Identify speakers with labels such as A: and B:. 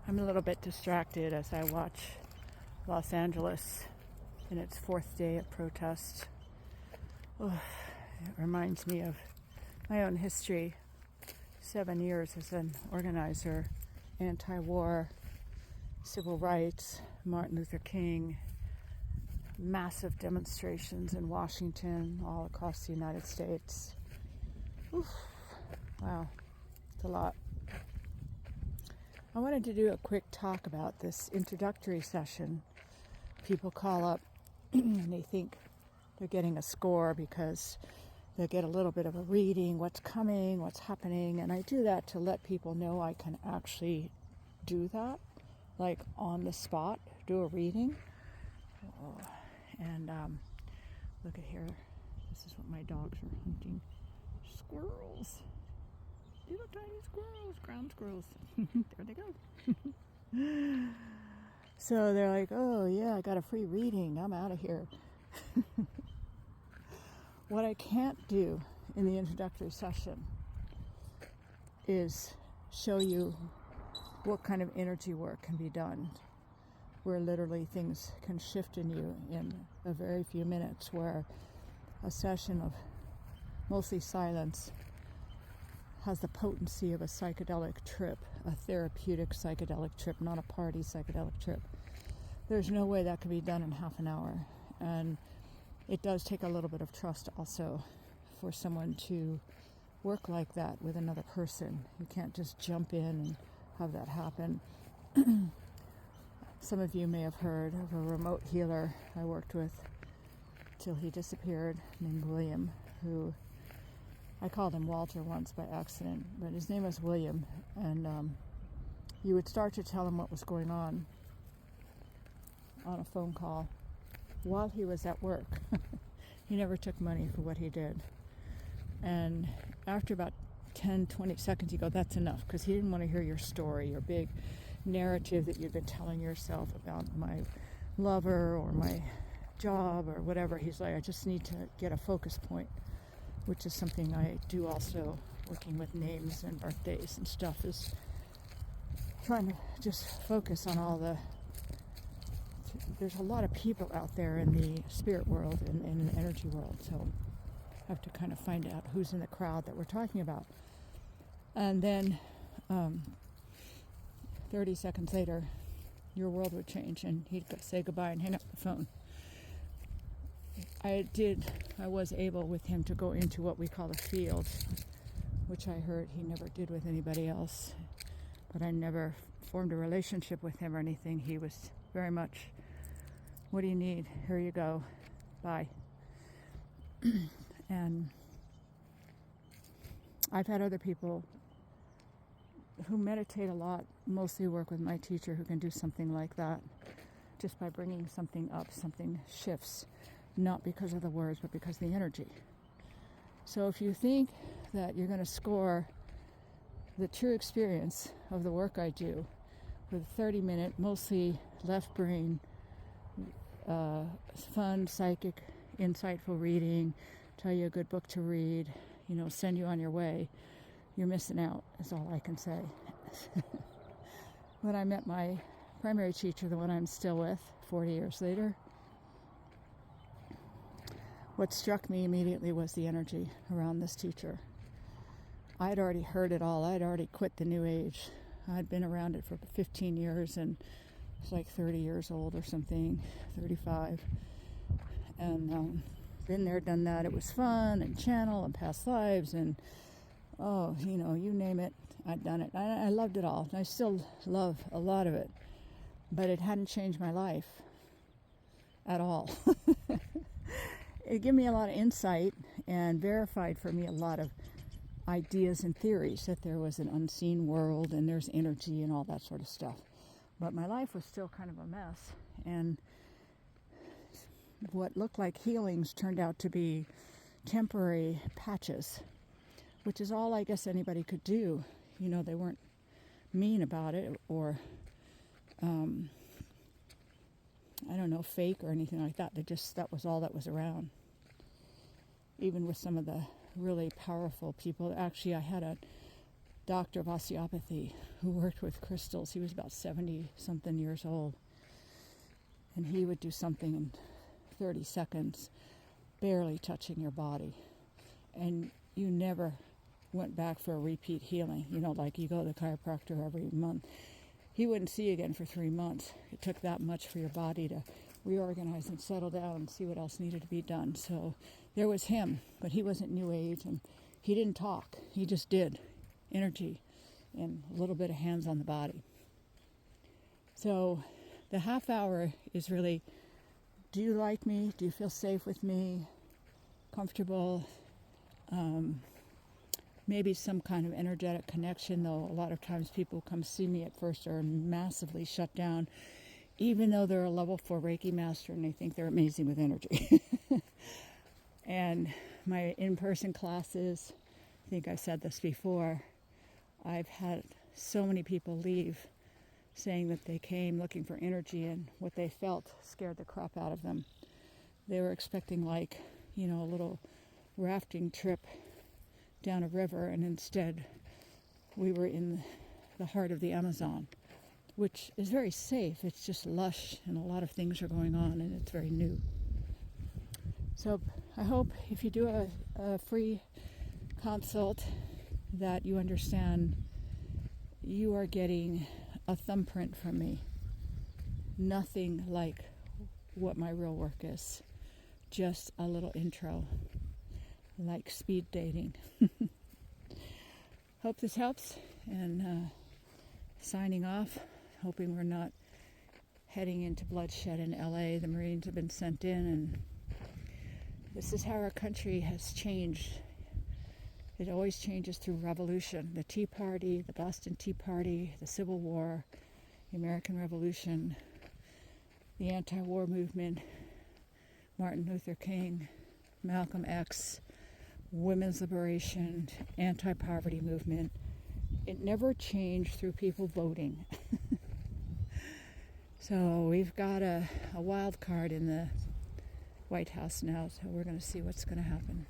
A: I'm a little bit distracted as I watch Los Angeles in its fourth day of protest. Oh, it reminds me of my own history. 7 years as an organizer, anti-war, civil rights, Martin Luther King, massive demonstrations in Washington, all across the United States. Oof. Wow, it's a lot. I wanted to do a quick talk about this introductory session. People call up and they think they're getting a score because they get a little bit of a reading, what's coming, what's happening, and I do that to let people know I can actually do that, like on the spot, do a reading. And look at here, this is what my dogs are hunting. Squirrels. Little tiny squirrels, ground squirrels. There they go. So they're like, oh yeah, I got a free reading, I'm out of here. What I can't do in the introductory session is show you what kind of energy work can be done, where literally things can shift in you in a very few minutes, where a session of mostly silence has the potency of a psychedelic trip, a therapeutic psychedelic trip, not a party psychedelic trip. There's no way that can be done in half an hour. And it does take a little bit of trust also for someone to work like that with another person. You can't just jump in and have that happen. Some of you may have heard of a remote healer I worked with till he disappeared, named William, who I called him Walter once by accident, but his name was William, and you would start to tell him what was going on a phone call while he was at work. He never took money for what he did. And after about 10, 20 seconds, you go, that's enough, because he didn't want to hear your story, your big narrative that you've been telling yourself about my lover or my job or whatever. He's like, I just need to get a focus point, which is something I do also, working with names and birthdays and stuff, is trying to just focus on all the... There's a lot of people out there in the spirit world and in the energy world, so I have to kind of find out who's in the crowd that we're talking about. And then 30 seconds later, your world would change and he'd say goodbye and hang up the phone. I was able with him to go into what we call the field, which I heard he never did with anybody else, but I never formed a relationship with him or anything. He was very much, what do you need? Here you go. Bye. And I've had other people who meditate a lot, mostly work with my teacher, who can do something like that just by bringing something up, something shifts, not because of the words, but because of the energy. So if you think that you're going to score the true experience of the work I do with a 30-minute, mostly left brain, fun, psychic, insightful reading, tell you a good book to read, send you on your way, you're missing out, is all I can say. When I met my primary teacher, the one I'm still with 40 years later, what struck me immediately was the energy around this teacher. I'd already heard it all. I'd already quit the New Age. I'd been around it for 15 years and was like 30 years old or something, 35. And been there, done that. It was fun, and channel and past lives and, you name it, I'd done it. I loved it all. And I still love a lot of it. But it hadn't changed my life at all. It gave me a lot of insight and verified for me a lot of ideas and theories that there was an unseen world and there's energy and all that sort of stuff. But my life was still kind of a mess. And what looked like healings turned out to be temporary patches, which is all I guess anybody could do. They weren't mean about it or, fake or anything like that. That was all that was around. Even with some of the really powerful people. Actually, I had a doctor of osteopathy who worked with crystals. He was about 70 something years old. And he would do something in 30 seconds, barely touching your body. And you never went back for a repeat healing. You know, like you go to the chiropractor every month. He wouldn't see you again for 3 months. It took that much for your body to reorganize and settle down and see what else needed to be done. So there was him, but he wasn't New Age, and he didn't talk. He just did energy and a little bit of hands on the body. So the half hour is really, do you like me? Do you feel safe with me? Comfortable? Maybe some kind of energetic connection, though a lot of times people come see me at first are massively shut down, even though they're a level 4 Reiki master and they think they're amazing with energy. And my in-person classes, I think I said this before, I've had so many people leave saying that they came looking for energy and what they felt scared the crap out of them. They were expecting a little rafting trip down a river, and instead we were in the heart of the Amazon, which is very safe. It's just lush and a lot of things are going on and it's very new. So I hope if you do a free consult that you understand you are getting a thumbprint from me. Nothing like what my real work is. Just a little intro, like speed dating. Hope this helps, and signing off, hoping we're not heading into bloodshed in LA. The Marines have been sent in, and this is how our country has changed. It always changes through revolution. The Tea Party, the Boston Tea Party, the Civil War, the American Revolution, the anti-war movement, Martin Luther King, Malcolm X, women's liberation, anti-poverty movement. It never changed through people voting. So we've got a wild card in the White House now, so we're going to see what's going to happen.